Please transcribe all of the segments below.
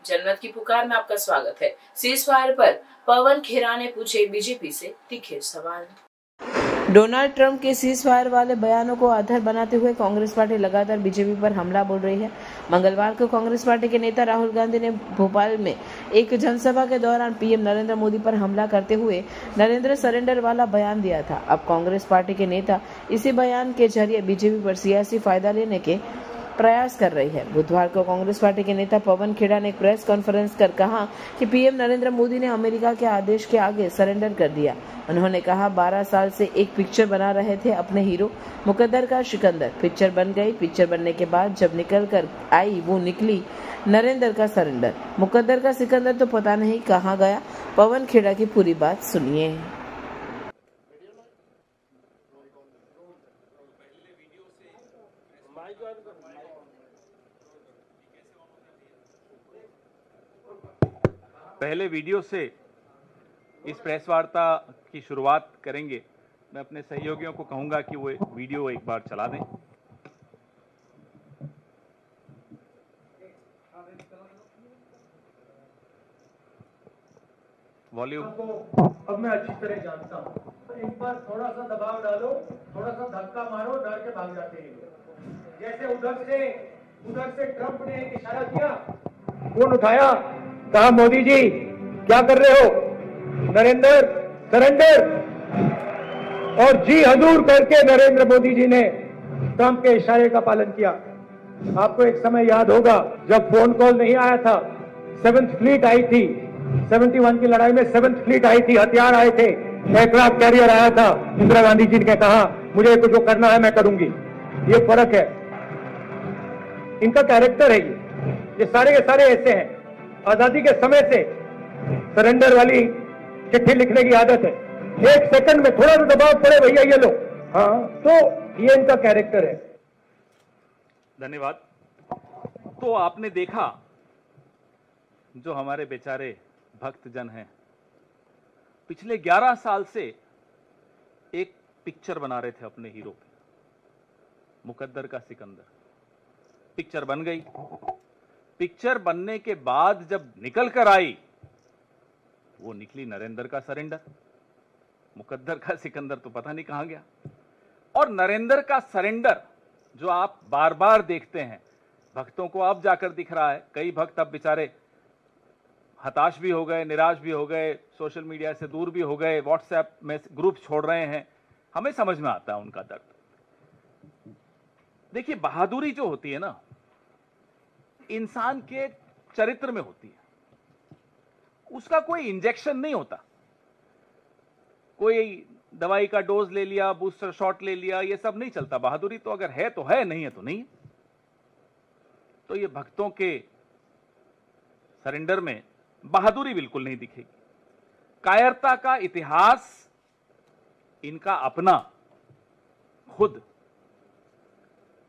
जनमत की पुकार में आपका स्वागत है। सीज फायर पर पवन खेरा ने पूछे बीजेपी से तीखे सवाल। डोनाल्ड ट्रंप के सीज फायर वाले बयानों को आधार बनाते हुए कांग्रेस पार्टी लगातार बीजेपी पर हमला बोल रही है। मंगलवार को कांग्रेस पार्टी के नेता राहुल गांधी ने भोपाल में एक जनसभा के दौरान पीएम नरेंद्र मोदी पर हमला करते हुए नरेंद्र सरेंडर वाला बयान दिया था। अब कांग्रेस पार्टी के नेता इसी बयान के जरिए बीजेपी पर सियासी फायदा लेने के प्रयास कर रही है। बुधवार को कांग्रेस पार्टी के नेता पवन खेड़ा ने एक प्रेस कॉन्फ्रेंस कर कहा कि पीएम नरेंद्र मोदी ने अमेरिका के आदेश के आगे सरेंडर कर दिया। उन्होंने कहा 12 साल से एक पिक्चर बना रहे थे अपने हीरो मुकद्दर का सिकंदर। पिक्चर बन गई, पिक्चर बनने के बाद जब निकल कर आई वो निकली नरेंद्र का सरेंडर। मुकद्दर का सिकंदर तो पता नहीं कहाँ गया। पवन खेड़ा की पूरी बात सुनिए। पहले वीडियो से इस प्रेस वार्ता की शुरुआत करेंगे। मैं अपने सहयोगियों को कहूंगा कि वो वीडियो एक बार चला दें। वॉल्यूम। अब मैं अच्छी तरह जानता हूं। एक बार थोड़ा सा दबाव डालो, थोड़ा सा धक्का मारो, डर के भाग जाते हैं। जैसे उधर से ट्रंप ने एक इशारा किया, फोन उठाया, कहा मोदी जी क्या कर रहे हो? नरेंद्र सरेंडर। और जी हजूर करके नरेंद्र मोदी जी ने ट्रंप के इशारे का पालन किया। आपको एक समय याद होगा जब फोन कॉल नहीं आया था, 7th फ्लीट आई थी, 71 की लड़ाई में 7th फ्लीट आई थी, हथियार आए थे, एयरक्राफ्ट कैरियर आया था। इंदिरा गांधी जी ने कहा मुझे कुछ जो करना है मैं करूंगी। ये फर्क है, इनका कैरेक्टर है। ये सारे के सारे ऐसे हैं। आजादी के समय से सरेंडर वाली चिट्ठी लिखने की आदत है। 1 सेकंड में थोड़ा सा दबाव पड़े, भैया ये लो। हाँ, तो ये इनका कैरेक्टर है। धन्यवाद। तो आपने देखा जो हमारे बेचारे भक्तजन हैं पिछले 11 साल से एक पिक्चर बना रहे थे अपने हीरो पे, मुकद्दर का सिकंदर। पिक्चर बन गई। पिक्चर बनने के बाद जब निकल कर आई वो निकली नरेंद्र का सरेंडर। मुकद्दर का सिकंदर तो पता नहीं कहां गया। और नरेंद्र का सरेंडर जो आप बार बार देखते हैं, भक्तों को अब जाकर दिख रहा है। कई भक्त अब बेचारे हताश भी हो गए, निराश भी हो गए, सोशल मीडिया से दूर भी हो गए, व्हाट्सएप में ग्रुप छोड़ रहे हैं। हमें समझ में आता है उनका दर्द। देखिए, बहादुरी जो होती है ना, इंसान के चरित्र में होती है। उसका कोई इंजेक्शन नहीं होता। कोई दवाई का डोज ले लिया, बूस्टर शॉट ले लिया, ये सब नहीं चलता। बहादुरी तो अगर है तो है, नहीं है तो नहीं। तो ये भक्तों के सरेंडर में बहादुरी बिल्कुल नहीं दिखेगी। कायरता का इतिहास इनका अपना, खुद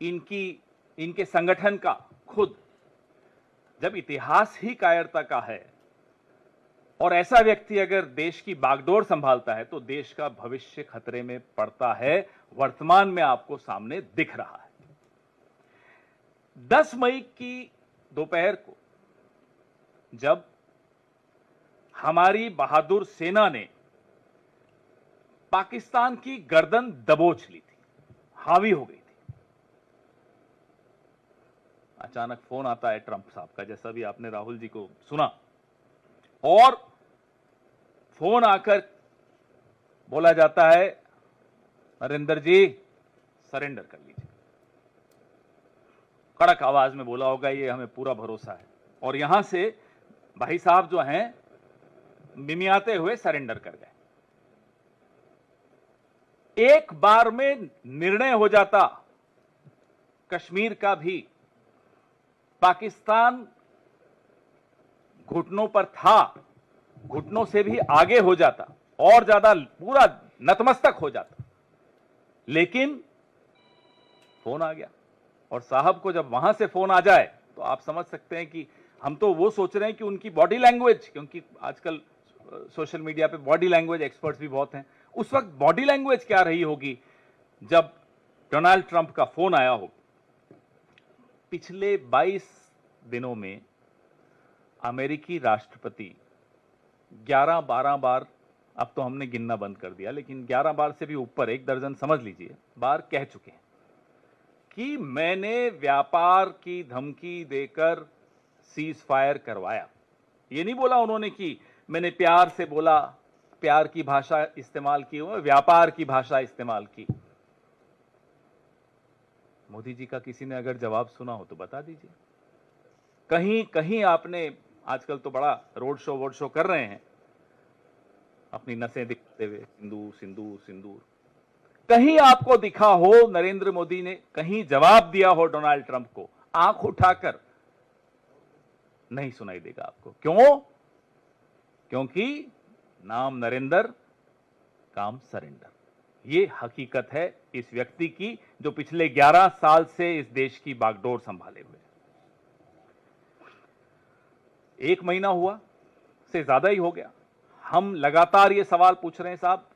इनके संगठन का खुद। जब इतिहास ही कायरता का है और ऐसा व्यक्ति अगर देश की बागडोर संभालता है तो देश का भविष्य खतरे में पड़ता है। वर्तमान में आपको सामने दिख रहा है। 10 मई की दोपहर को जब हमारी बहादुर सेना ने पाकिस्तान की गर्दन दबोच ली थी, हावी हो गई थी, अचानक फोन आता है ट्रंप साहब का, जैसा भी आपने राहुल जी को सुना। और फोन आकर बोला जाता है, नरेंद्र जी सरेंडर कर लीजिए। कड़क आवाज में बोला होगा, ये हमें पूरा भरोसा है। और यहां से भाई साहब जो हैं मिमियाते हुए सरेंडर कर गए। एक बार में निर्णय हो जाता कश्मीर का भी। पाकिस्तान घुटनों पर था, घुटनों से भी आगे हो जाता और ज्यादा पूरा नतमस्तक हो जाता। लेकिन फोन आ गया। और साहब को जब वहां से फोन आ जाए तो आप समझ सकते हैं कि हम तो वो सोच रहे हैं कि उनकी बॉडी लैंग्वेज, क्योंकि आजकल सोशल मीडिया पे बॉडी लैंग्वेज एक्सपर्ट्स भी बहुत हैं, उस वक्त बॉडी लैंग्वेज क्या रही होगी जब डोनाल्ड ट्रंप का फोन आया हो। पिछले 22 दिनों में अमेरिकी राष्ट्रपति 11-12 बार, अब तो हमने गिनना बंद कर दिया, लेकिन 11 बार से भी ऊपर, 1 दर्जन समझ लीजिए, बार कह चुके हैं कि मैंने व्यापार की धमकी देकर सीज फायर करवाया। ये नहीं बोला उन्होंने कि मैंने प्यार से बोला, प्यार की भाषा इस्तेमाल की, व्यापार की भाषा इस्तेमाल की। मोदी जी का किसी ने अगर जवाब सुना हो तो बता दीजिए। कहीं कहीं आपने, आजकल तो बड़ा रोड शो कर रहे हैं, अपनी नसें दिखाते हुए सिंदूर सिंदूर सिंदूर, कहीं आपको दिखा हो नरेंद्र मोदी ने कहीं जवाब दिया हो डोनाल्ड ट्रंप को? आंख उठाकर नहीं सुनाई देगा आपको। क्यों? क्योंकि नाम नरेंद्र, काम सरेंडर। ये हकीकत है इस व्यक्ति की जो पिछले 11 साल से इस देश की बागडोर संभाले हुए। 1 महीना हुआ से ज्यादा ही हो गया, हम लगातार ये सवाल पूछ रहे हैं साहब,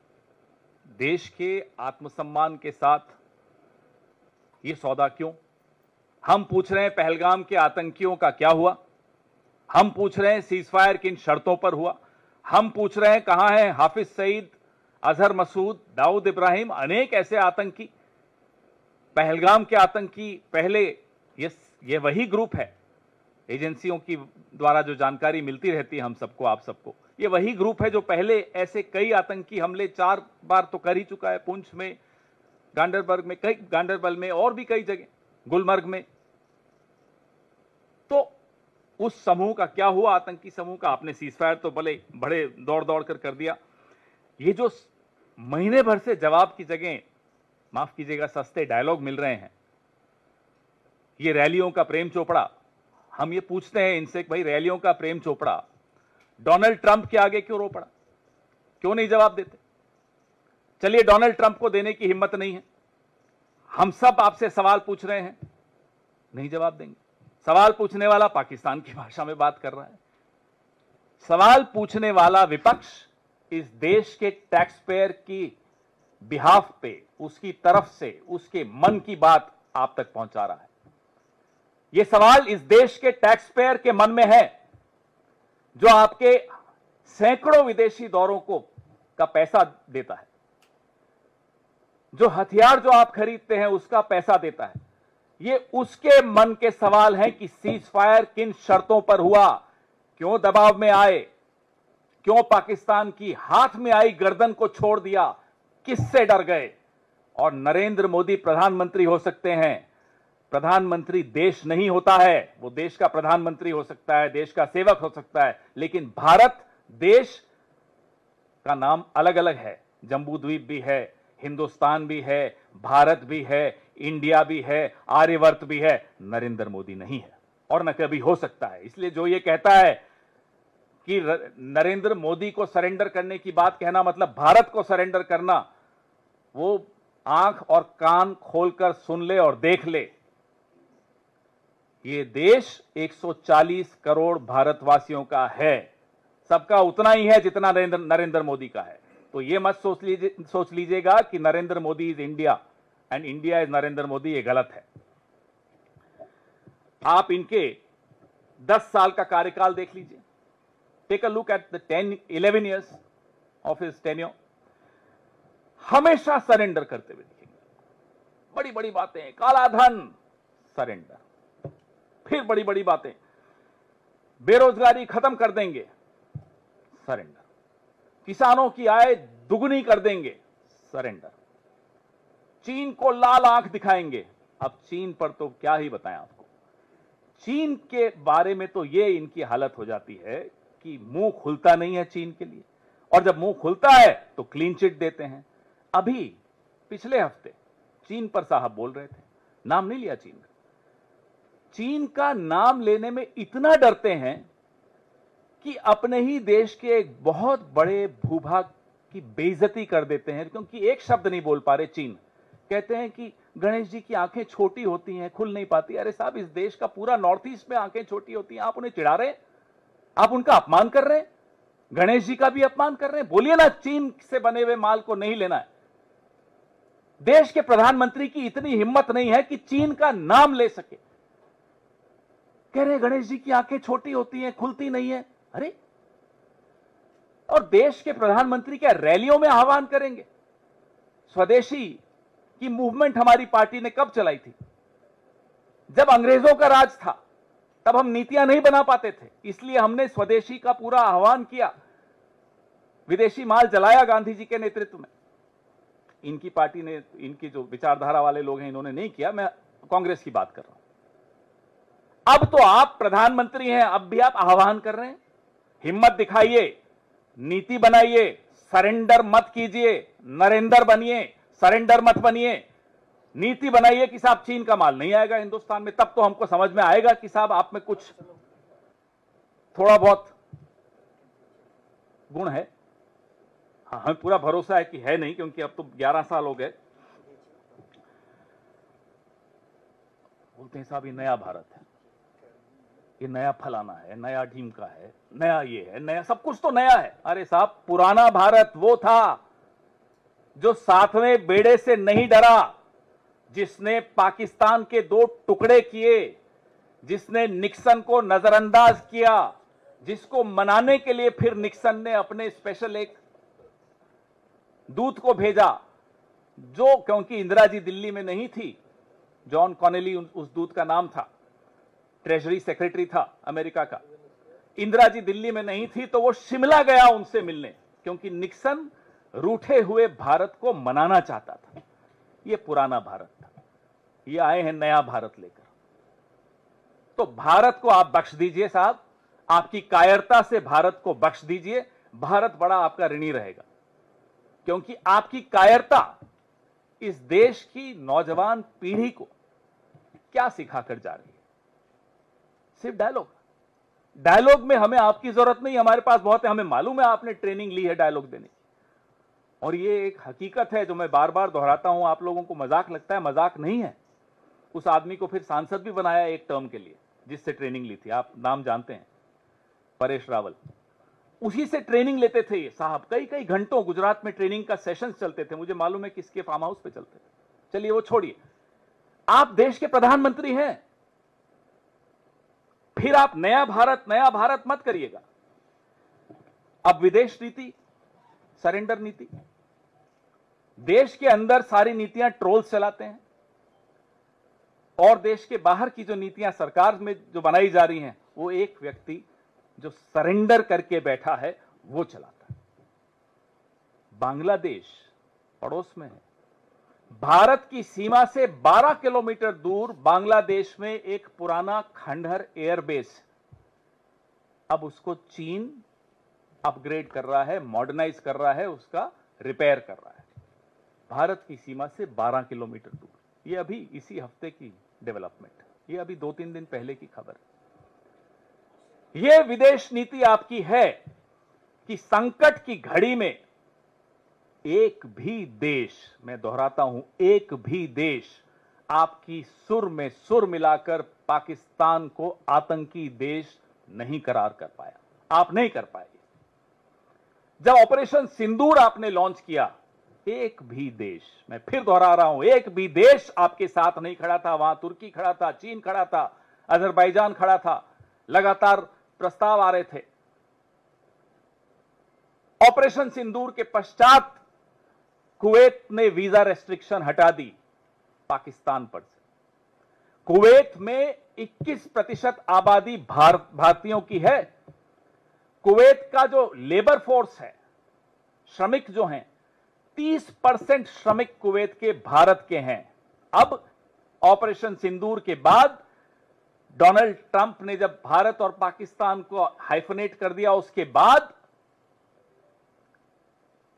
देश के आत्मसम्मान के साथ ये सौदा क्यों? हम पूछ रहे हैं पहलगाम के आतंकियों का क्या हुआ? हम पूछ रहे हैं सीजफायर किन शर्तों पर हुआ? हम पूछ रहे हैं कहां है हाफिज सईद, अजहर मसूद, दाऊद इब्राहिम, अनेक ऐसे आतंकी, पहलगाम के आतंकी। पहले ये वही ग्रुप है, एजेंसियों की द्वारा जो जानकारी मिलती रहती है हम सबको, आप सबको, ये वही ग्रुप है जो पहले ऐसे कई आतंकी हमले 4 बार तो कर ही चुका है। पुंछ में, गांडरबल में और भी कई जगह, गुलमर्ग में। तो उस समूह का क्या हुआ? आतंकी समूह का आपने सीजफायर तो बड़े दौड़ कर दिया। ये जो महीने भर से जवाब की जगह, माफ कीजिएगा, सस्ते डायलॉग मिल रहे हैं, ये रैलियों का प्रेम चोपड़ा, हम ये पूछते हैं इनसे कि भाई रैलियों का प्रेम चोपड़ा डोनाल्ड ट्रंप के आगे क्यों रो पड़ा? क्यों नहीं जवाब देते? चलिए, डोनाल्ड ट्रंप को देने की हिम्मत नहीं है, हम सब आपसे सवाल पूछ रहे हैं, नहीं जवाब देंगे। सवाल पूछने वाला पाकिस्तान की भाषा में बात कर रहा है। सवाल पूछने वाला विपक्ष इस देश के टैक्स पेयर की बिहाफ पे, उसकी तरफ से, उसके मन की बात आप तक पहुंचा रहा है। यह सवाल इस देश के टैक्स पेयर के मन में है, जो आपके सैकड़ों विदेशी दौरों का पैसा देता है, जो हथियार जो आप खरीदते हैं उसका पैसा देता है। ये उसके मन के सवाल हैं कि सीज फायर किन शर्तों पर हुआ, क्यों दबाव में आए, क्यों पाकिस्तान की हाथ में आई गर्दन को छोड़ दिया, किससे डर गए? और नरेंद्र मोदी प्रधानमंत्री हो सकते हैं, प्रधानमंत्री देश नहीं होता है, वो देश का प्रधानमंत्री हो सकता है, देश का सेवक हो सकता है, लेकिन भारत देश का नाम अलग अलग है। जम्बू द्वीप भी है, हिंदुस्तान भी है, भारत भी है, इंडिया भी है, आर्यवर्त भी है, नरेंद्र मोदी नहीं है और न कभी हो सकता है। इसलिए जो ये कहता है कि नरेंद्र मोदी को सरेंडर करने की बात कहना मतलब भारत को सरेंडर करना, वो आंख और कान खोलकर सुन ले और देख ले। ये देश 140 करोड़ भारतवासियों का है, सबका उतना ही है जितना नरेंद्र मोदी का है। तो ये मत सोच लीजिएगा कि Narendra Modi is India and India is Narendra Modi, ये गलत है। आप इनके 10 साल का कार्यकाल देख लीजिए, take a look at the 11 years of his tenure. हमेशा सरेंडर करते हुए दिखेंगे, बड़ी बड़ी बातें, काला धन सरेंडर, फिर बड़ी बड़ी बातें, बेरोजगारी खत्म कर देंगे सरेंडर, किसानों की आय दुगनी कर देंगे सरेंडर, चीन को लाल आंख दिखाएंगे। अब चीन पर तो क्या ही बताएं आपको, चीन के बारे में तो ये इनकी हालत हो जाती है कि मुंह खुलता नहीं है चीन के लिए, और जब मुंह खुलता है तो क्लीन चिट देते हैं। अभी पिछले हफ्ते चीन पर साहब बोल रहे थे, नाम नहीं लिया चीन का, चीन का नाम लेने में इतना डरते हैं कि अपने ही देश के एक बहुत बड़े भूभाग की बेइज्जती कर देते हैं, क्योंकि एक शब्द नहीं बोल पा रहे चीन। कहते हैं कि गणेश जी की आंखें छोटी होती हैं, खुल नहीं पाती। अरे साहब, इस देश का पूरा नॉर्थ ईस्ट में आंखें छोटी होती हैं, आप उन्हें चिढ़ा रहे हैं, आप उनका अपमान कर रहे हैं, गणेश जी का भी अपमान कर रहे हैं। बोलिए ना, चीन से बने हुए माल को नहीं लेना है। देश के प्रधानमंत्री की इतनी हिम्मत नहीं है कि चीन का नाम ले सके। कह रहे गणेश जी की आंखें छोटी होती हैं, खुलती नहीं है। अरे, और देश के प्रधानमंत्री क्या रैलियों में आह्वान करेंगे? स्वदेशी की मूवमेंट हमारी पार्टी ने कब चलाई थी? जब अंग्रेजों का राज था, तब हम नीतियां नहीं बना पाते थे, इसलिए हमने स्वदेशी का पूरा आह्वान किया, विदेशी माल जलाया गांधी जी के नेतृत्व में। इनकी पार्टी ने, इनकी जो विचारधारा वाले लोग हैं, इन्होंने नहीं किया। मैं कांग्रेस की बात कर रहा हूं। अब तो आप प्रधानमंत्री हैं, अब भी आप आह्वान कर रहे हैं। हिम्मत दिखाइए, नीति बनाइए, सरेंडर मत कीजिए, नरेंद्र बनिए, सरेंडर मत बनिए। नीति बनाइए कि साहब चीन का माल नहीं आएगा हिंदुस्तान में, तब तो हमको समझ में आएगा कि साहब आप में कुछ थोड़ा बहुत गुण है। हाँ, हमें पूरा भरोसा है कि है नहीं, क्योंकि अब तो 11 साल हो गए। बोलते हैं साहब ये नया भारत है, ये नया फलाना है, नया ढीमका है, नया ये है, नया सब कुछ तो नया है। अरे साहब, पुराना भारत वो था जो 7वें बेड़े से नहीं डरा, जिसने पाकिस्तान के 2 टुकड़े किए, जिसने निक्सन को नजरअंदाज किया, जिसको मनाने के लिए फिर निक्सन ने अपने स्पेशल एक दूत को भेजा, जो, क्योंकि इंदिरा जी दिल्ली में नहीं थी, जॉन कॉनेली उस दूत का नाम था, ट्रेजरी सेक्रेटरी था अमेरिका का। इंदिरा जी दिल्ली में नहीं थी, तो वो शिमला गया उनसे मिलने, क्योंकि निक्सन रूठे हुए भारत को मनाना चाहता था। ये पुराना भारत था, ये आए हैं नया भारत लेकर। तो भारत को आप बख्श दीजिए साहब, आपकी कायरता से भारत को बख्श दीजिए। भारत बड़ा आपका ऋणी रहेगा, क्योंकि आपकी कायरता इस देश की नौजवान पीढ़ी को क्या सिखाकर जा रही है? सिर्फ डायलॉग में हमें आपकी जरूरत नहीं, हमारे पास बहुत है। हमें मालूम है आपने ट्रेनिंग ली है डायलॉग देने की, और ये एक हकीकत है जो मैं बार बार दोहराता हूं। आप लोगों को मजाक लगता है, मजाक नहीं है। उस आदमी को फिर सांसद भी बनाया एक टर्म के लिए, जिससे ट्रेनिंग ली थी। आप नाम जानते हैं, परेश रावल। उसी से ट्रेनिंग लेते थे ये साहब, कई कई घंटों गुजरात में ट्रेनिंग का सेशंस चलते थे। मुझे मालूम है किसके फार्म हाउस पे चलते थे। चलिए वो छोड़िए, आप देश के प्रधानमंत्री हैं, फिर आप नया भारत मत करिएगा। अब विदेश नीति, सरेंडर नीति, देश के अंदर सारी नीतियां ट्रोल्स चलाते हैं, और देश के बाहर की जो नीतियां सरकार में जो बनाई जा रही हैं, वो एक व्यक्ति जो सरेंडर करके बैठा है वो चलाता है। बांग्लादेश पड़ोस में है, भारत की सीमा से 12 किलोमीटर दूर बांग्लादेश में एक पुराना खंडहर एयरबेस, अब उसको चीन अपग्रेड कर रहा है, मॉडर्नाइज कर रहा है, उसका रिपेयर कर रहा है, भारत की सीमा से 12 किलोमीटर दूर। ये अभी इसी हफ्ते की डेवलपमेंट, ये अभी 2-3 दिन पहले की खबर है। ये विदेश नीति आपकी है कि संकट की घड़ी में एक भी देश, मैं दोहराता हूं, एक भी देश आपकी सुर में सुर मिलाकर पाकिस्तान को आतंकी देश नहीं करार कर पाया। आप नहीं कर पाए। जब ऑपरेशन सिंदूर आपने लॉन्च किया, एक भी देश, मैं फिर दोहरा रहा हूं, एक भी देश आपके साथ नहीं खड़ा था। वहां तुर्की खड़ा था, चीन खड़ा था, अजरबैजान खड़ा था, लगातार प्रस्ताव आ रहे थे। ऑपरेशन सिंदूर के पश्चात कुवैत ने वीजा रेस्ट्रिक्शन हटा दी पाकिस्तान पर से। कुवैत में 21% आबादी भारतीयों की है। कुवैत का जो लेबर फोर्स है, श्रमिक जो हैं, 30% श्रमिक कुवैत के भारत के हैं। अब ऑपरेशन सिंदूर के बाद डोनाल्ड ट्रंप ने जब भारत और पाकिस्तान को हाइफनेट कर दिया, उसके बाद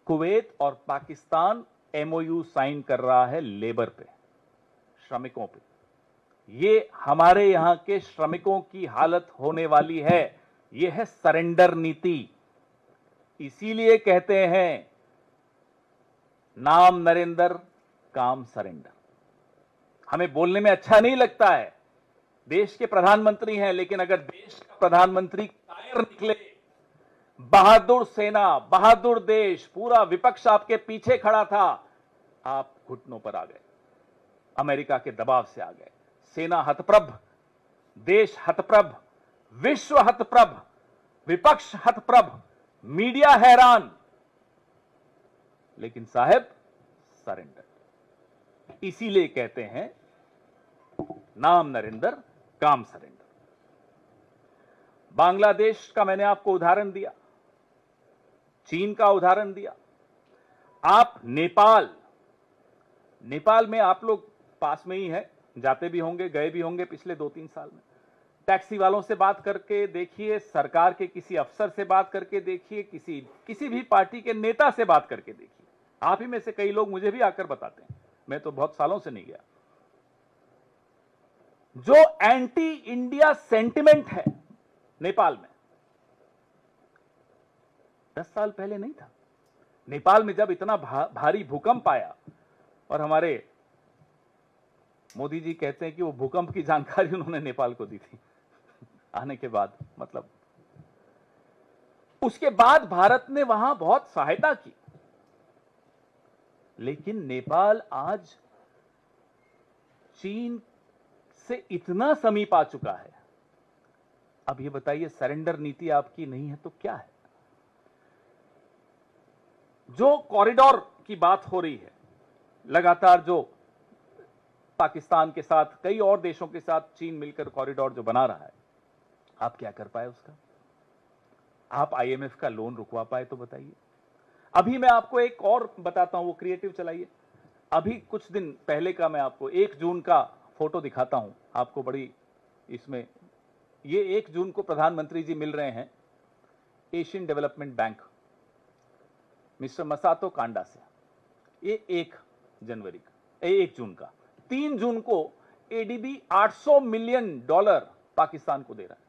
कुवैत और पाकिस्तान एमओयू साइन कर रहा है लेबर पे, श्रमिकों पे। ये हमारे यहां के श्रमिकों की हालत होने वाली है। ये है सरेंडर नीति। इसीलिए कहते हैं नाम नरेंद्र, काम सरेंडर। हमें बोलने में अच्छा नहीं लगता है, देश के प्रधानमंत्री हैं, लेकिन अगर देश का प्रधानमंत्री कायर निकले, बहादुर सेना, बहादुर देश, पूरा विपक्ष आपके पीछे खड़ा था, आप घुटनों पर आ गए, अमेरिका के दबाव से आ गए, सेना हतप्रभ देश हतप्रभ, विश्व हतप्रभ, विपक्ष हतप्रभ, मीडिया हैरान, लेकिन साहब सरेंडर। इसीलिए कहते हैं नाम नरेंद्र, काम सरेंडर। बांग्लादेश का मैंने आपको उदाहरण दिया, चीन का उदाहरण दिया। आप नेपाल में आप लोग पास में ही है, जाते भी होंगे, गए भी होंगे पिछले 2-3 साल में। टैक्सी वालों से बात करके देखिए, सरकार के किसी अफसर से बात करके देखिए, किसी भी पार्टी के नेता से बात करके देखिए। आप ही में से कई लोग मुझे भी आकर बताते हैं, मैं तो बहुत सालों से नहीं गया। जो एंटी इंडिया सेंटिमेंट है नेपाल में, 10 साल पहले नहीं था। नेपाल में जब इतना भारी भूकंप आया, और हमारे मोदी जी कहते हैं कि वो भूकंप की जानकारी उन्होंने नेपाल को दी थी आने के बाद, मतलब उसके बाद भारत ने वहां बहुत सहायता की। लेकिन नेपाल आज चीन से इतना समीप आ चुका है। अब ये बताइए, सरेंडर नीति आपकी नहीं है तो क्या है? जो कॉरिडोर की बात हो रही है लगातार, जो पाकिस्तान के साथ, कई और देशों के साथ चीन मिलकर कॉरिडोर जो बना रहा है, आप क्या कर पाए उसका? आप आईएमएफ का लोन रुकवा पाए तो बताइए। अभी मैं आपको एक और बताता हूं, वो क्रिएटिव चलाइए। अभी कुछ दिन पहले का मैं आपको 1 जून का फोटो दिखाता हूं आपको, बड़ी इसमें, ये 1 जून को प्रधानमंत्री जी मिल रहे हैं Asian development bank mister Masato Kanda से। ये 1 जून का। 3 जून को एडीबी $800 मिलियन पाकिस्तान को दे रहा है।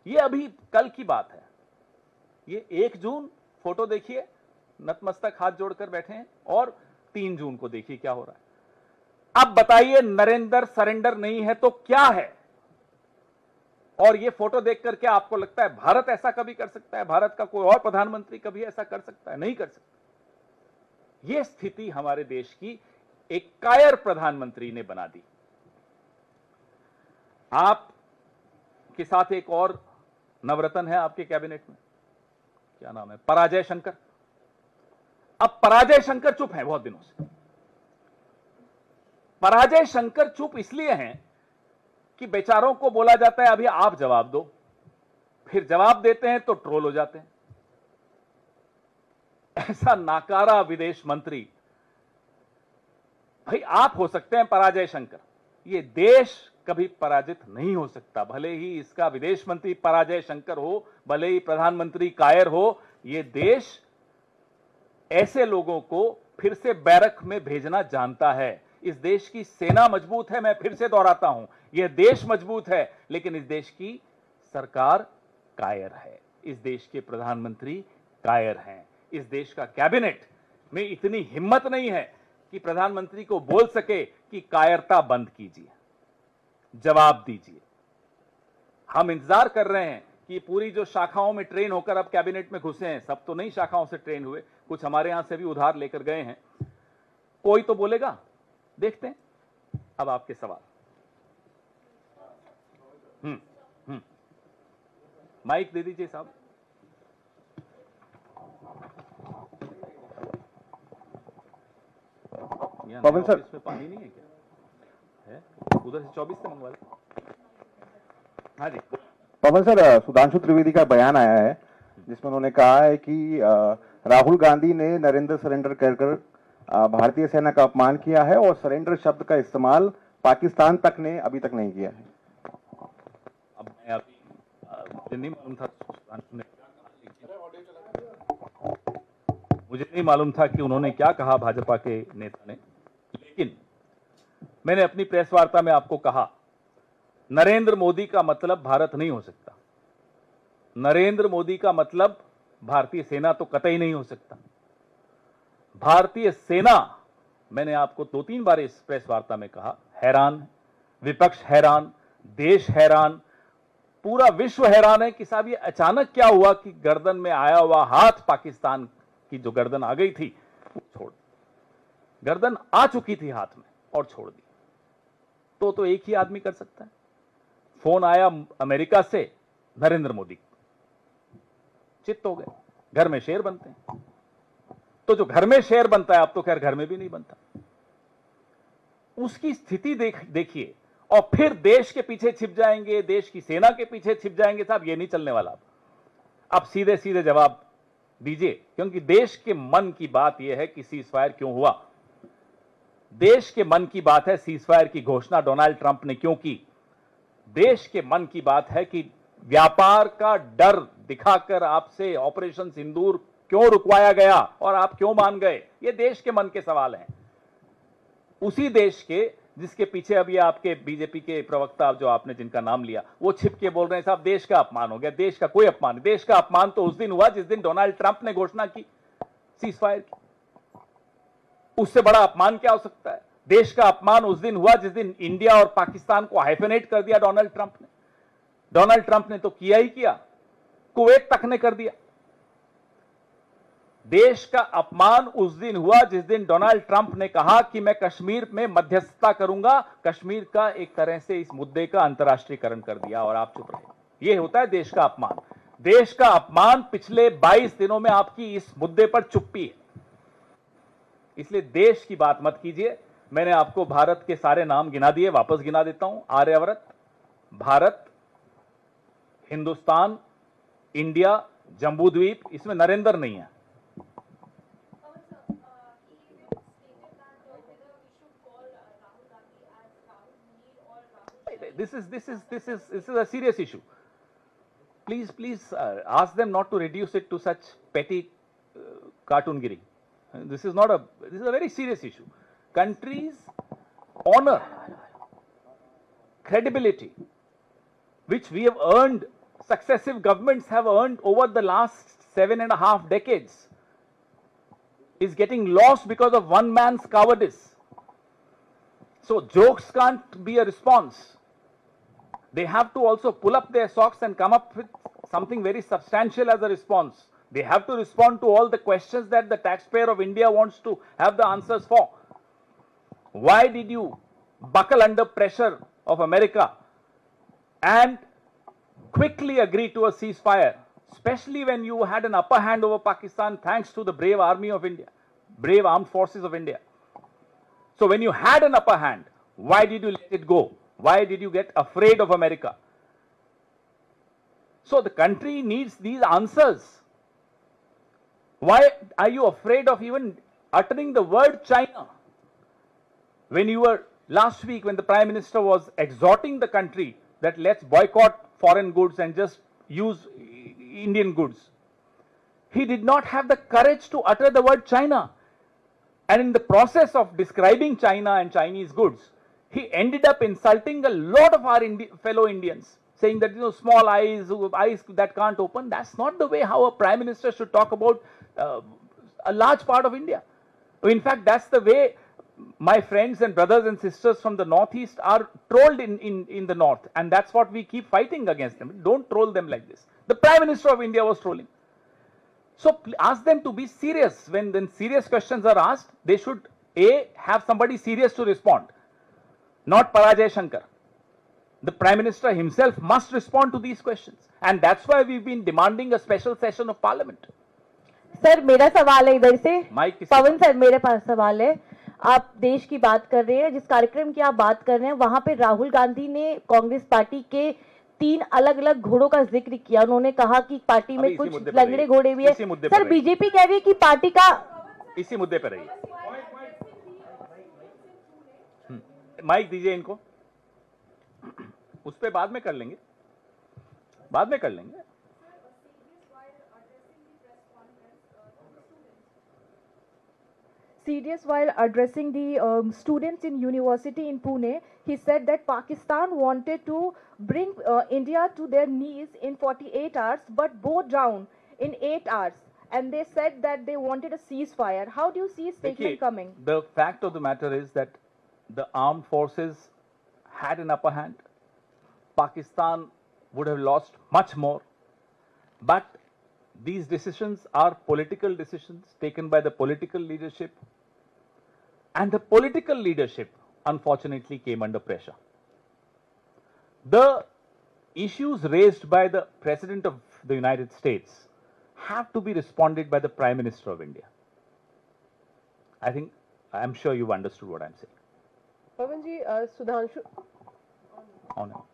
ये अभी कल की बात है। ये 1 जून फोटो देखिए, नतमस्तक हाथ जोड़कर बैठे हैं, और 3 जून को देखिए क्या हो रहा है। अब बताइए, नरेंद्र सरेंडर नहीं है तो क्या है? और ये फोटो देख करके आपको लगता है भारत ऐसा कभी कर सकता है? भारत का कोई और प्रधानमंत्री कभी ऐसा कर सकता है? नहीं कर सकता। यह स्थिति हमारे देश की एक कायर प्रधानमंत्री ने बना दी। आप के साथ एक और नवरत्न है आपके कैबिनेट में, क्या नाम है, पराजय शंकर। अब पराजय शंकर चुप हैं बहुत दिनों से। पराजय शंकर चुप इसलिए हैं कि बेचारों को बोला जाता है अभी आप जवाब दो, फिर जवाब देते हैं तो ट्रोल हो जाते हैं। ऐसा नाकारा विदेश मंत्री, भाई आप हो सकते हैं पराजय शंकर, ये देश कभी पराजित नहीं हो सकता। भले ही इसका विदेश मंत्री पराजय शंकर हो, भले ही प्रधानमंत्री कायर हो, ये देश ऐसे लोगों को फिर से बैरक में भेजना जानता है। इस देश की सेना मजबूत है, मैं फिर से दोहराता हूं, यह देश मजबूत है, लेकिन इस देश की सरकार कायर है, इस देश के प्रधानमंत्री कायर हैं, इस देश का कैबिनेट में इतनी हिम्मत नहीं है कि प्रधानमंत्री को बोल सके कि कायरता बंद कीजिए, जवाब दीजिए। हम इंतजार कर रहे हैं कि पूरी जो शाखाओं में ट्रेन होकर अब कैबिनेट में घुसे हैं, सब तो नहीं शाखाओं से ट्रेन हुए, कुछ हमारे यहां से भी उधार लेकर गए हैं, कोई तो बोलेगा। देखते हैं। अब आपके सवाल। माइक दे दीजिए साहब। पवन सर, इसमें पानी नहीं है क्या? है, उधर से 24 से मंगवा ले। हाँ जी पवन सर, सुधांशु त्रिवेदी का बयान आया है जिसमें उन्होंने कहा है कि राहुल गांधी ने नरेंद्र सरेंडर कहकर भारतीय सेना का अपमान किया है और सरेंडर शब्द का इस्तेमाल पाकिस्तान तक ने अभी तक नहीं किया है। अब मैं अभी नहीं मालूम था मुझे नहीं मालूम था कि उन्होंने क्या कहा भाजपा के नेता ने, लेकिन मैंने अपनी प्रेस वार्ता में आपको कहा, नरेंद्र मोदी का मतलब भारत नहीं हो सकता, नरेंद्र मोदी का मतलब भारतीय सेना तो कतई नहीं हो सकता। भारतीय सेना, मैंने आपको 2-3 बार इस प्रेस वार्ता में कहा, हैरान, विपक्ष हैरान, देश हैरान, पूरा विश्व हैरान है कि साहब ये अचानक क्या हुआ कि गर्दन में आया हुआ हाथ, पाकिस्तान की जो गर्दन आ गई थी वो छोड़ दी, गर्दन आ चुकी थी हाथ में और छोड़ दी। तो एक ही आदमी कर सकता है। फोन आया अमेरिका से, नरेंद्र मोदी चित्त हो गए। घर में शेर बनते हैं, तो जो घर में शेर बनता है, अब तो खैर घर में भी नहीं बनता। उसकी स्थिति देखिए, और फिर देश के पीछे छिप जाएंगे, देश की सेना के पीछे छिप जाएंगे। साहब ये नहीं चलने वाला। अब सीधे सीधे जवाब दीजिए, क्योंकि देश के मन की बात यह है कि सीजफायर क्यों हुआ। देश के मन की बात है सीजफायर की घोषणा डोनाल्ड ट्रंप ने क्यों की। देश के मन की बात है कि व्यापार का डर दिखाकर आपसे ऑपरेशन सिंदूर क्यों रुकवाया गया और आप क्यों मान गए। ये देश के मन के सवाल हैं। उसी देश के जिसके पीछे अभी आपके बीजेपी के प्रवक्ता जो आपने जिनका नाम लिया, वो छिप के बोल रहे हैं साहब देश का अपमान हो गया। देश का कोई अपमान नहीं। देश का अपमान तो उस दिन हुआ जिस दिन डोनाल्ड ट्रंप ने घोषणा की सीजफायर की। उससे बड़ा अपमान क्या हो सकता है। देश का अपमान उस दिन हुआ जिस दिन इंडिया और पाकिस्तान को हाइफेनेट कर दिया डोनाल्ड ट्रंप ने। डोनाल्ड ट्रंप ने तो किया ही किया, कुवैत तक ने कर दिया। देश का अपमान उस दिन हुआ जिस दिन डोनाल्ड ट्रंप ने कहा कि मैं कश्मीर में मध्यस्थता करूंगा। कश्मीर का एक तरह से इस मुद्दे का अंतर्राष्ट्रीयकरण कर दिया और आप चुप रहे। यह होता है देश का अपमान। देश का अपमान पिछले 22 दिनों में आपकी इस मुद्दे पर चुप्पी है। इसलिए देश की बात मत कीजिए। मैंने आपको भारत के सारे नाम गिना दिए, वापस गिना देता हूं। आर्यव्रत, भारत, हिंदुस्तान, इंडिया, जम्बूद्वीप, इसमें नरेंद्र नहीं है। This is a serious issue. Please ask them not to reduce it to such petty cartoongiri. This is a very serious issue. Countries' honor, credibility, which we have earned, successive governments have earned over the last 7.5 decades, is getting lost because of one man's cowardice. So jokes can't be a response. They have to also pull up their socks and come up with something very substantial as a response. They have to respond to all the questions that the taxpayer of India wants to have the answers for. Why did you buckle under pressure of America and quickly agree to a ceasefire, especially when you had an upper hand over Pakistan thanks to the brave army of India, brave armed forces of India? So when you had an upper hand, why did you let it go? Why did you get afraid of America? So the country needs these answers. Why are you afraid of even uttering the word China? When you were last week, when the Prime Minister was exhorting the country that let's boycott foreign goods and just use Indian goods, he did not have the courage to utter the word China. And in the process of describing China and Chinese goods, he ended up insulting a lot of our fellow Indians, saying that, small eyes that can't open. That's not the way how a Prime Minister should talk about a large part of India. In fact, that's the way my friends and brothers and sisters from the Northeast are trolled in the North. And that's what we keep fighting against them. Don't troll them like this. The Prime Minister of India was trolling. So ask them to be serious. When serious questions are asked, they should have somebody serious to respond. Not Parajay Shankar. The Prime Minister himself must respond to these questions. And that's why we've been demanding a special session of Parliament. Sir मेरा सवाल है इधर से। पवन sir मेरे पास सवाल है। आप देश की बात कर रहे हैं, जिस कार्यक्रम की आप बात कर रहे हैं वहां पे राहुल गांधी ने कांग्रेस पार्टी के 3 अलग अलग घोड़ों का जिक्र किया। उन्होंने कहा कि पार्टी में कुछ लंगड़े घोड़े भी है। सर बीजेपी कह रही है कि पार्टी का इसी मुद्दे पर रही। माइक दीजिए इनको, उस पे बाद में कर लेंगे, Serious while addressing the students in university in Pune, he said that Pakistan wanted to bring India to their knees in 48 hours, but bow down in 8 hours. And they said that they wanted a ceasefire. How do you see a statement coming? The fact of the matter is that the armed forces had an upper hand. Pakistan would have lost much more. But these decisions are political decisions taken by the political leadership. And the political leadership, unfortunately, came under pressure. The issues raised by the President of the United States have to be responded by the Prime Minister of India. I'm sure you've understood what I'm saying. Pawan ji, Sudhanshu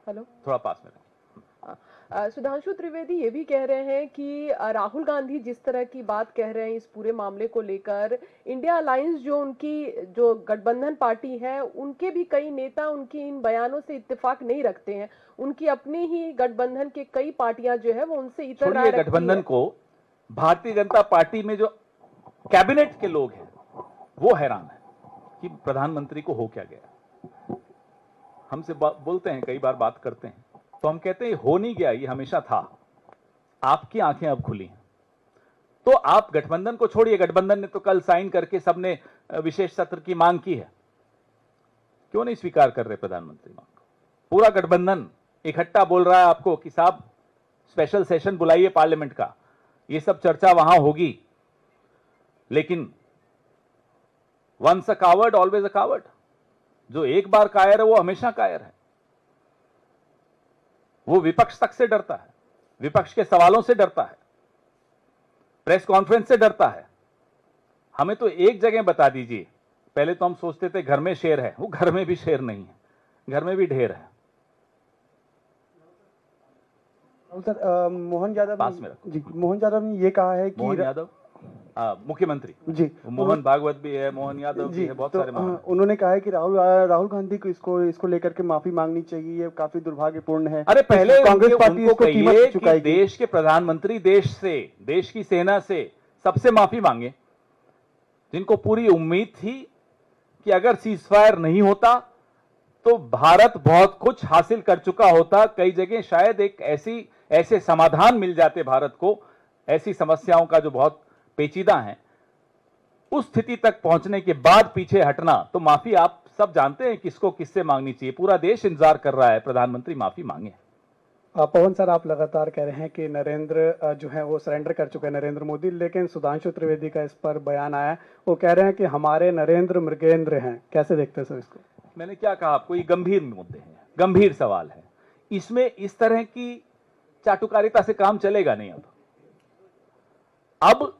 hello, थोड़ा पास में सुधांशु त्रिवेदी ये भी कह रहे हैं कि राहुल गांधी जिस तरह की बात कह रहे हैं इस पूरे मामले को लेकर, इंडिया अलायंस जो उनकी जो गठबंधन पार्टी है, उनके भी कई नेता उनकी इन बयानों से इत्तेफाक नहीं रखते हैं। उनकी अपनी ही गठबंधन के कई पार्टियां जो है वो उनसे इतर गठबंधन को, भारतीय जनता पार्टी में जो कैबिनेट के लोग हैं वो हैरान है कि प्रधानमंत्री को हो क्या गया। हमसे बोलते हैं, कई बार बात करते हैं, तो हम कहते हैं हो नहीं गया, ये हमेशा था, आपकी आंखें अब खुली हैं। तो आप गठबंधन को छोड़िए, गठबंधन ने तो कल साइन करके सबने विशेष सत्र की मांग की है, क्यों नहीं स्वीकार कर रहे प्रधानमंत्री मांग? पूरा गठबंधन इकट्ठा बोल रहा है आपको कि साहब स्पेशल सेशन बुलाइए पार्लियामेंट का, ये सब चर्चा वहां होगी। लेकिन once a coward always a coward, जो एक बार कायर है वो हमेशा कायर है। वो विपक्ष तक से डरता है, विपक्ष के सवालों से डरता है, प्रेस कॉन्फ्रेंस से डरता है। हमें तो एक जगह बता दीजिए, पहले तो हम सोचते थे घर में शेर है, वो घर में भी शेर नहीं है, घर में भी ढेर है। सर, मोहन यादव ने ये कहा है कि मोहन यादव मुख्यमंत्री जी, मोहन भागवत भी है, मोहन यादव भी है, बहुत सारे उन्होंने कहा है कि राहुल गांधी को इसको लेकर के माफी मांगनी चाहिए, ये काफी दुर्भाग्यपूर्ण है। अरे पहले कांग्रेस पार्टी इसको कीमत चुकाएगी। देश के प्रधानमंत्री देश की सेना से सबसे माफी मांगे, जिनको पूरी उम्मीद थी कि अगर सीजफायर नहीं होता तो भारत बहुत कुछ हासिल कर चुका होता। कई जगह शायद एक ऐसे समाधान मिल जाते भारत को, ऐसी समस्याओं का जो बहुत पेचीदा हैं। उस स्थिति तक पहुंचने के बाद पीछे हटना, तो माफी आप सब जानते हैं किसको किससे मांगनी चाहिए। पूरा देश इंतजार कर रहा है प्रधानमंत्री माफी मांगे। पवन सर, आप लगातार कह रहे हैं कि नरेंद्र जो है वो सरेंडर कर चुके हैं, नरेंद्र मोदी, लेकिन सुधांशु त्रिवेदी का इस पर बयान आया, वो कह रहे हैं कि हमारे नरेंद्र मृगेंद्र हैं। कैसे देखते हैं सर इसको? मैंने क्या कहा आपको, ये गंभीर मुद्दे हैं, गंभीर सवाल है। इसमें इस तरह की चाटुकारिता से काम चलेगा नहीं। अब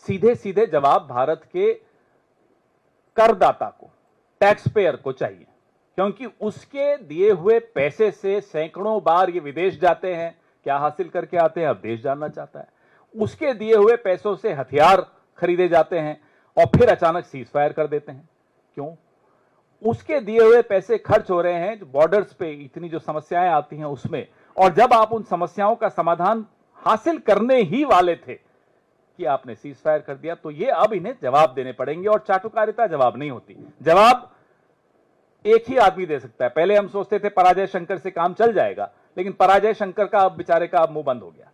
सीधे सीधे जवाब भारत के करदाता को, टैक्स पेयर को चाहिए, क्योंकि उसके दिए हुए पैसे से सैकड़ों बार ये विदेश जाते हैं, क्या हासिल करके आते हैं अब देश जानना चाहता है। उसके दिए हुए पैसों से हथियार खरीदे जाते हैं और फिर अचानक सीज फायर कर देते हैं। क्यों? उसके दिए हुए पैसे खर्च हो रहे हैं जो बॉर्डर्स पे इतनी जो समस्याएं आती हैं उसमें, और जब आप उन समस्याओं का समाधान हासिल करने ही वाले थे कि आपने सीज फायर कर दिया, तो ये अब इन्हें जवाब देने पड़ेंगे। और चाटुकारिता जवाब नहीं होती, जवाब एक ही आदमी दे सकता है। पहले हम सोचते थे पराजय शंकर से काम चल जाएगा, लेकिन पराजय शंकर का अब बेचारे का मुंह बंद हो गया।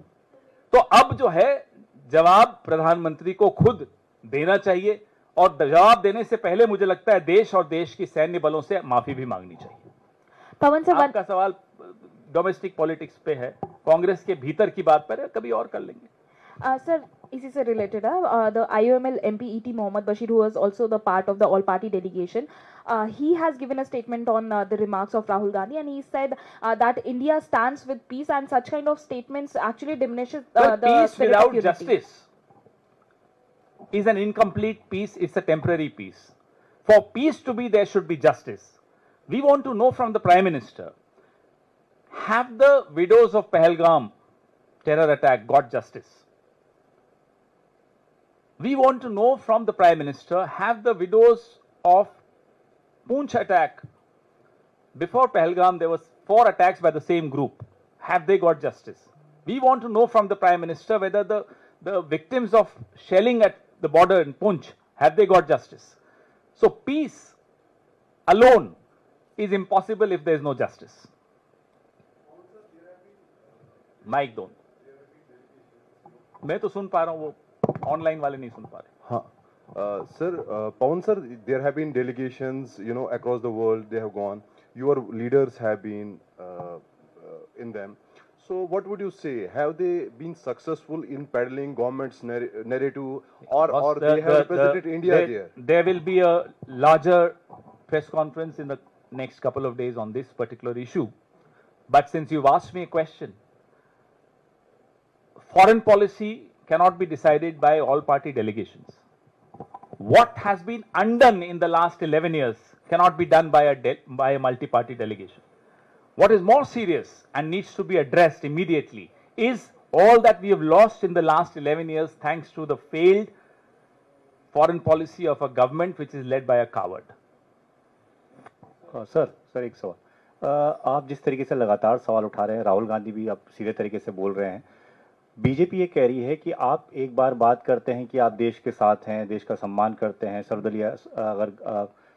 तो अब जो है जवाब प्रधानमंत्री को खुद देना चाहिए, और जवाब देने से पहले मुझे लगता है देश और देश की सैन्य बलों से माफी भी मांगनी चाहिए। पवन सर, आपका सवाल डोमेस्टिक पॉलिटिक्स पे है, कांग्रेस के भीतर की बात पर है, कभी और कर लेंगे। सर, इसी से रिलेटेड है, the IOML MP ET Mohammad Bashir, who was also the part of the all-party delegation, he has given a statement on the remarks of Rahul Gandhi, and he said that India stands with peace, and such kind of statements actually diminishes the peace spirit without of unity. justice is an incomplete peace. It's a temporary peace. For peace to be, there should be justice. We want to know from the Prime Minister, have the widows of Pahalgam terror attack got justice? We want to know from the Prime Minister, have the widows of Poonch attack, before Pahalgam there was 4 attacks by the same group, have they got justice? We want to know from the Prime Minister whether the victims of shelling at the border in Poonch, have they got justice? So peace alone is impossible if there is no justice. Mike दो, मैं तो सुन पा रहा हूँ, वो online वाले नहीं सुन पा रहे। हाँ sir, Pawan sir, there have been delegations, across the world. They have gone. Your leaders have been in them. So what would you say? Have they been successful in peddling government's narrative, or they have represented India there? There will be a larger press conference in the next couple of days on this particular issue. But since you've asked me a question, foreign policy cannot be decided by all party delegations. What has been undone in the last 11 years cannot be done by a multi-party delegation. What is more serious and needs to be addressed immediately is all that we have lost in the last 11 years thanks to the failed foreign policy of a government which is led by a coward. Sir एक सवाल, आप जिस तरीके से लगातार सवाल उठा रहे हैं, राहुल गांधी भी आप सीधे तरीके से बोल रहे हैं, बीजेपी ये कह रही है कि आप एक बार बात करते हैं कि आप देश के साथ हैं, देश का सम्मान करते हैं, सर्वदलीय अगर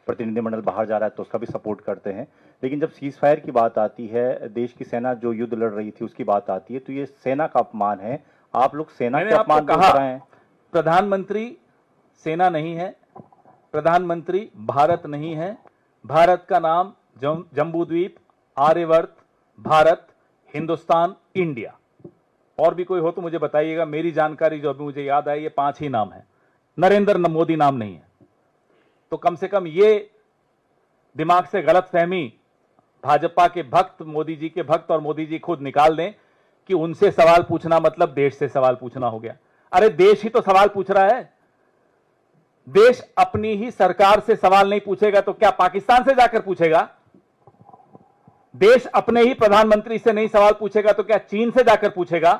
प्रतिनिधिमंडल बाहर जा रहा है तो उसका भी सपोर्ट करते हैं, लेकिन जब सीज फायर की बात आती है, देश की सेना जो युद्ध लड़ रही थी उसकी बात आती है, तो ये सेना का अपमान है। आप लोग सेना का अपमान कर रहे हैं। प्रधानमंत्री सेना नहीं है, प्रधानमंत्री भारत नहीं है। भारत का नाम जम्बूद्वीप, आर्यवर्त, भारत, हिंदुस्तान, इंडिया। और भी कोई हो तो मुझे बताइएगा। मेरी जानकारी जो अभी मुझे याद आई, ये 5 ही नाम है। नरेंद्र मोदी नाम नहीं है। तो कम से कम ये दिमाग से गलतफहमी भाजपा के भक्त, मोदी जी के भक्त और मोदी जी खुद निकाल दें कि उनसे सवाल पूछना मतलब देश से सवाल पूछना हो गया। अरे देश ही तो सवाल पूछ रहा है। देश अपनी ही सरकार से सवाल नहीं पूछेगा तो क्या पाकिस्तान से जाकर पूछेगा? देश अपने ही प्रधानमंत्री से नहीं सवाल पूछेगा तो क्या चीन से जाकर पूछेगा?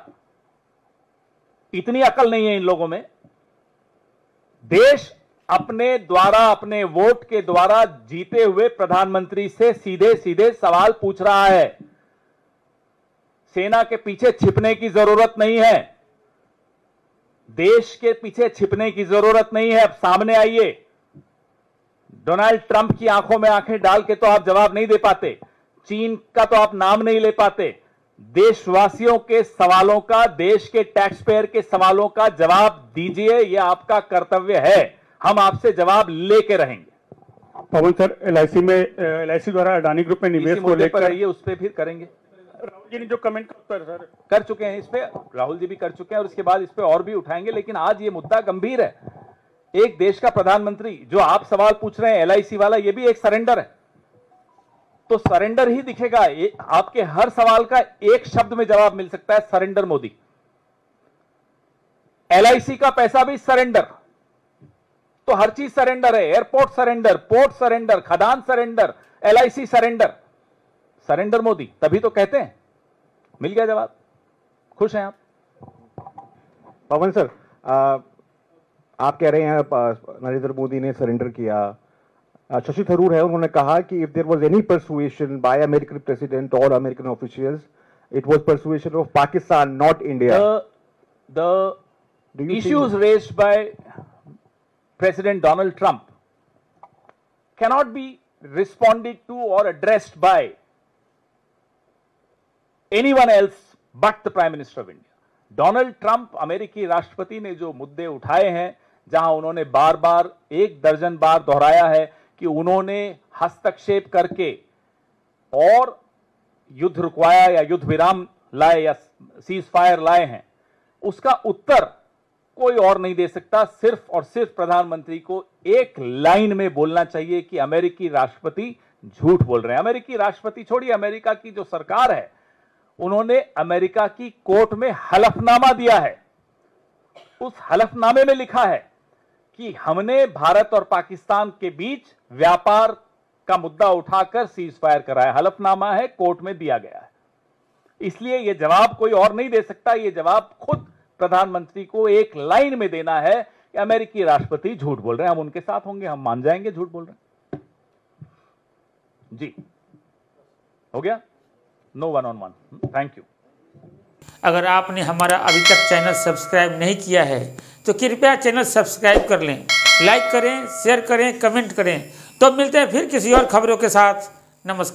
इतनी अकल नहीं है इन लोगों में। देश अपने द्वारा, अपने वोट के द्वारा जीते हुए प्रधानमंत्री से सीधे सीधे सवाल पूछ रहा है। सेना के पीछे छिपने की जरूरत नहीं है। देश के पीछे छिपने की जरूरत नहीं है। अब सामने आइए। डोनाल्ड ट्रंप की आंखों में आंखें डाल के तो आप जवाब नहीं दे पाते। चीन का तो आप नाम नहीं ले पाते। देशवासियों के सवालों का, देश के टैक्स पेयर के सवालों का जवाब दीजिए। यह आपका कर्तव्य है। हम आपसे जवाब लेके रहेंगे। पवन सर, एलआईसी द्वारा अडानी ग्रुप में निवेश को लेकर उस पर फिर करेंगे। राहुल जी ने जो कमेंट सर कर चुके हैं, इस पे राहुल जी भी कर चुके हैं और इसके बाद इस पे और भी उठाएंगे। लेकिन आज ये मुद्दा गंभीर है। एक देश का प्रधानमंत्री, जो आप सवाल पूछ रहे हैं एलआईसी वाला, ये भी एक सरेंडर है। तो सरेंडर ही दिखेगा। आपके हर सवाल का एक शब्द में जवाब मिल सकता है, सरेंडर मोदी। एलआईसी का पैसा भी सरेंडर। तो हर चीज सरेंडर है। एयरपोर्ट सरेंडर, पोर्ट सरेंडर, खदान surrender, LIC surrender. Surrender Modi, तभी तो कहते हैं। मिल गया जवाब। खुश हैं आप? पवन सर, आप कह रहे हैं नरेंद्र मोदी ने सरेंडर किया। शशि थरूर है, उन्होंने कहा कि if there was any persuasion by American president और American officials, it was persuasion of Pakistan, not India. The issues raised by President Donald Trump cannot be responded to or addressed by anyone else but the Prime Minister of India. Donald Trump, अमेरिकी राष्ट्रपति ने जो मुद्दे उठाए हैं, जहां उन्होंने बार बार, 1 दर्जन बार दोहराया है कि उन्होंने हस्तक्षेप करके और युद्ध रुकवाया या युद्ध विराम लाए या सीज फायर लाए हैं, उसका उत्तर कोई और नहीं दे सकता। सिर्फ और सिर्फ प्रधानमंत्री को एक लाइन में बोलना चाहिए कि अमेरिकी राष्ट्रपति झूठ बोल रहे हैं। अमेरिकी राष्ट्रपति छोड़िए, अमेरिका की जो सरकार है, उन्होंने अमेरिका की कोर्ट में हलफनामा दिया है। उस हलफनामे में लिखा है कि हमने भारत और पाकिस्तान के बीच व्यापार का मुद्दा उठाकर सीज फायर कराया। हलफनामा है, कोर्ट में दिया गया है। इसलिए यह जवाब कोई और नहीं दे सकता। यह जवाब खुद प्रधानमंत्री को एक लाइन में देना है कि अमेरिकी राष्ट्रपति झूठ बोल रहे हैं। हम उनके साथ होंगे, हम मान जाएंगे झूठ बोल रहे हैं। जी, हो गया? No 1-on-1। Thank you. अगर आपने हमारा अभी तक चैनल सब्सक्राइब नहीं किया है तो कृपया चैनल सब्सक्राइब कर लें, लाइक करें, शेयर करें, कमेंट करें। तो मिलते हैं फिर किसी और खबरों के साथ। नमस्कार।